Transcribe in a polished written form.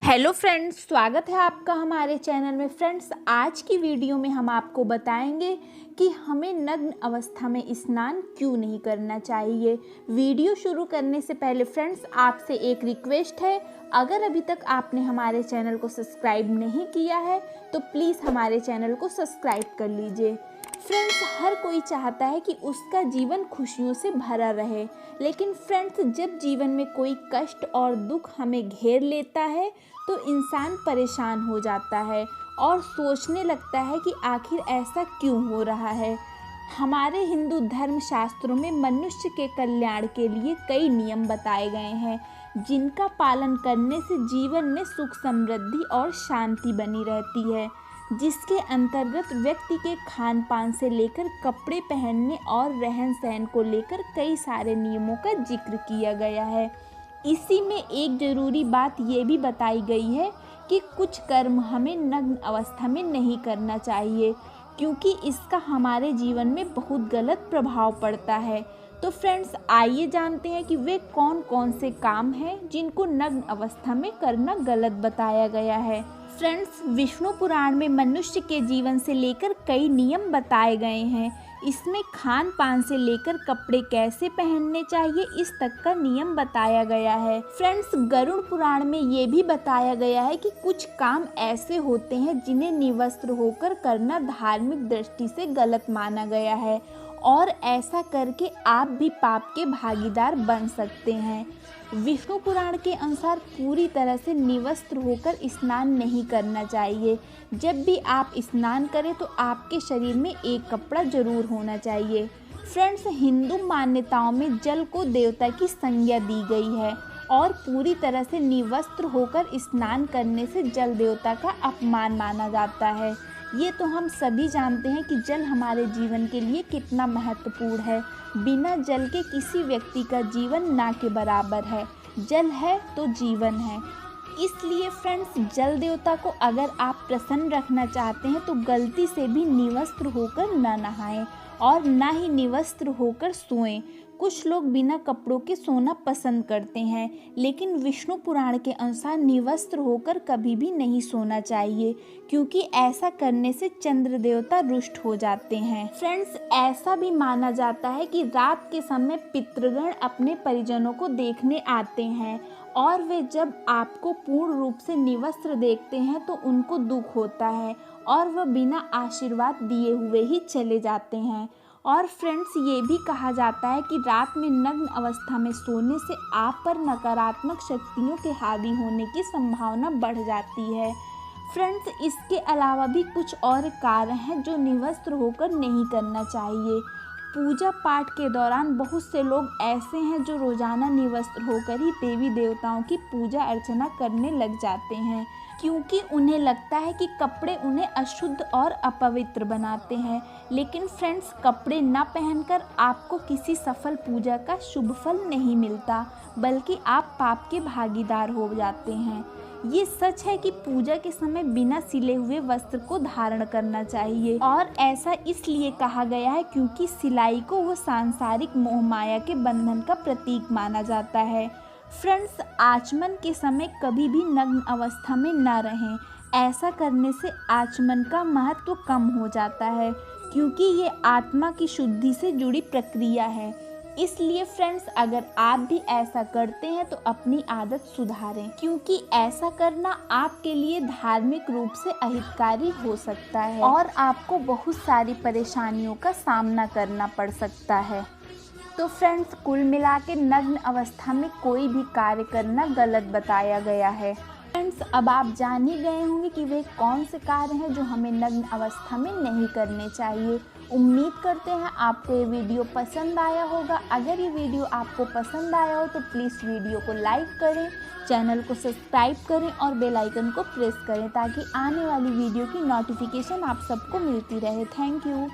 Hello friends, स्वागत है आपका हमारे चैनल में। फ्रेंड्स, आज की वीडियो में हम आपको बताएंगे कि हमें नग्न अवस्था में स्नान क्यों नहीं करना चाहिए। वीडियो शुरू करने से पहले फ्रेंड्स आपसे एक रिक्वेस्ट है, अगर अभी तक आपने हमारे चैनल को सब्सक्राइब नहीं किया है तो प्लीज़ हमारे चैनल को सब्सक्राइब कर लीजिए। फ्रेंड्स, हर कोई चाहता है कि उसका जीवन खुशियों से भरा रहे, लेकिन फ्रेंड्स जब जीवन में कोई कष्ट और दुख हमें घेर लेता है तो इंसान परेशान हो जाता है और सोचने लगता है कि आखिर ऐसा क्यों हो रहा है। हमारे हिंदू धर्म शास्त्रों में मनुष्य के कल्याण के लिए कई नियम बताए गए हैं, जिनका पालन करने से जीवन में सुख समृद्धि और शांति बनी रहती है, जिसके अंतर्गत व्यक्ति के खान पान से लेकर कपड़े पहनने और रहन सहन को लेकर कई सारे नियमों का जिक्र किया गया है। इसी में एक ज़रूरी बात ये भी बताई गई है कि कुछ कर्म हमें नग्न अवस्था में नहीं करना चाहिए, क्योंकि इसका हमारे जीवन में बहुत गलत प्रभाव पड़ता है। तो फ्रेंड्स, आइए जानते हैं कि वे कौन कौन से काम हैं जिनको नग्न अवस्था में करना गलत बताया गया है। फ्रेंड्स, विष्णु पुराण में मनुष्य के जीवन से लेकर कई नियम बताए गए हैं। इसमें खान पान से लेकर कपड़े कैसे पहनने चाहिए इस तक का नियम बताया गया है। फ्रेंड्स, गरुड़ पुराण में ये भी बताया गया है कि कुछ काम ऐसे होते हैं जिन्हें निवस्त्र होकर करना धार्मिक दृष्टि से गलत माना गया है और ऐसा करके आप भी पाप के भागीदार बन सकते हैं। विष्णु पुराण के अनुसार पूरी तरह से निवस्त्र होकर स्नान नहीं करना चाहिए। जब भी आप स्नान करें तो आपके शरीर में एक कपड़ा जरूर होना चाहिए। फ्रेंड्स, हिंदू मान्यताओं में जल को देवता की संज्ञा दी गई है और पूरी तरह से निवस्त्र होकर स्नान करने से जल देवता का अपमान माना जाता है। ये तो हम सभी जानते हैं कि जल हमारे जीवन के लिए कितना महत्वपूर्ण है। बिना जल के किसी व्यक्ति का जीवन ना के बराबर है। जल है तो जीवन है। इसलिए फ्रेंड्स, जल देवता को अगर आप प्रसन्न रखना चाहते हैं तो गलती से भी निवस्त्र होकर ना नहाएं और ना ही निवस्त्र होकर सोएं। कुछ लोग बिना कपड़ों के सोना पसंद करते हैं, लेकिन विष्णु पुराण के अनुसार निवस्त्र होकर कभी भी नहीं सोना चाहिए, क्योंकि ऐसा करने से चंद्र देवता रुष्ट हो जाते हैं। फ्रेंड्स, ऐसा भी माना जाता है कि रात के समय पितृगण अपने परिजनों को देखने आते हैं और वे जब आपको पूर्ण रूप से निवस्त्र देखते हैं तो उनको दुख होता है और वह बिना आशीर्वाद दिए हुए ही चले जाते हैं। और फ्रेंड्स, ये भी कहा जाता है कि रात में नग्न अवस्था में सोने से आप पर नकारात्मक शक्तियों के हावी होने की संभावना बढ़ जाती है। फ्रेंड्स, इसके अलावा भी कुछ और कारण हैं जो निवस्त्र होकर नहीं करना चाहिए। पूजा पाठ के दौरान बहुत से लोग ऐसे हैं जो रोजाना निवस्त्र होकर ही देवी देवताओं की पूजा अर्चना करने लग जाते हैं, क्योंकि उन्हें लगता है कि कपड़े उन्हें अशुद्ध और अपवित्र बनाते हैं। लेकिन फ्रेंड्स, कपड़े न पहनकर आपको किसी सफल पूजा का शुभ फल नहीं मिलता, बल्कि आप पाप के भागीदार हो जाते हैं। ये सच है कि पूजा के समय बिना सिले हुए वस्त्र को धारण करना चाहिए, और ऐसा इसलिए कहा गया है क्योंकि सिलाई को वो सांसारिक मोह माया के बंधन का प्रतीक माना जाता है। फ्रेंड्स, आचमन के समय कभी भी नग्न अवस्था में न रहें। ऐसा करने से आचमन का महत्व कम हो जाता है, क्योंकि ये आत्मा की शुद्धि से जुड़ी प्रक्रिया है। इसलिए फ्रेंड्स, अगर आप भी ऐसा करते हैं तो अपनी आदत सुधारें, क्योंकि ऐसा करना आपके लिए धार्मिक रूप से अहितकारी हो सकता है और आपको बहुत सारी परेशानियों का सामना करना पड़ सकता है। तो फ्रेंड्स, कुल मिला के नग्न अवस्था में कोई भी कार्य करना गलत बताया गया है। फ्रेंड्स, अब आप जान ही गए होंगे कि वे कौन से कार्य हैं जो हमें नग्न अवस्था में नहीं करने चाहिए। उम्मीद करते हैं आपको ये वीडियो पसंद आया होगा। अगर ये वीडियो आपको पसंद आया हो तो प्लीज़ वीडियो को लाइक करें, चैनल को सब्सक्राइब करें और बेल आइकन को प्रेस करें, ताकि आने वाली वीडियो की नोटिफिकेशन आप सबको मिलती रहे। Thank you.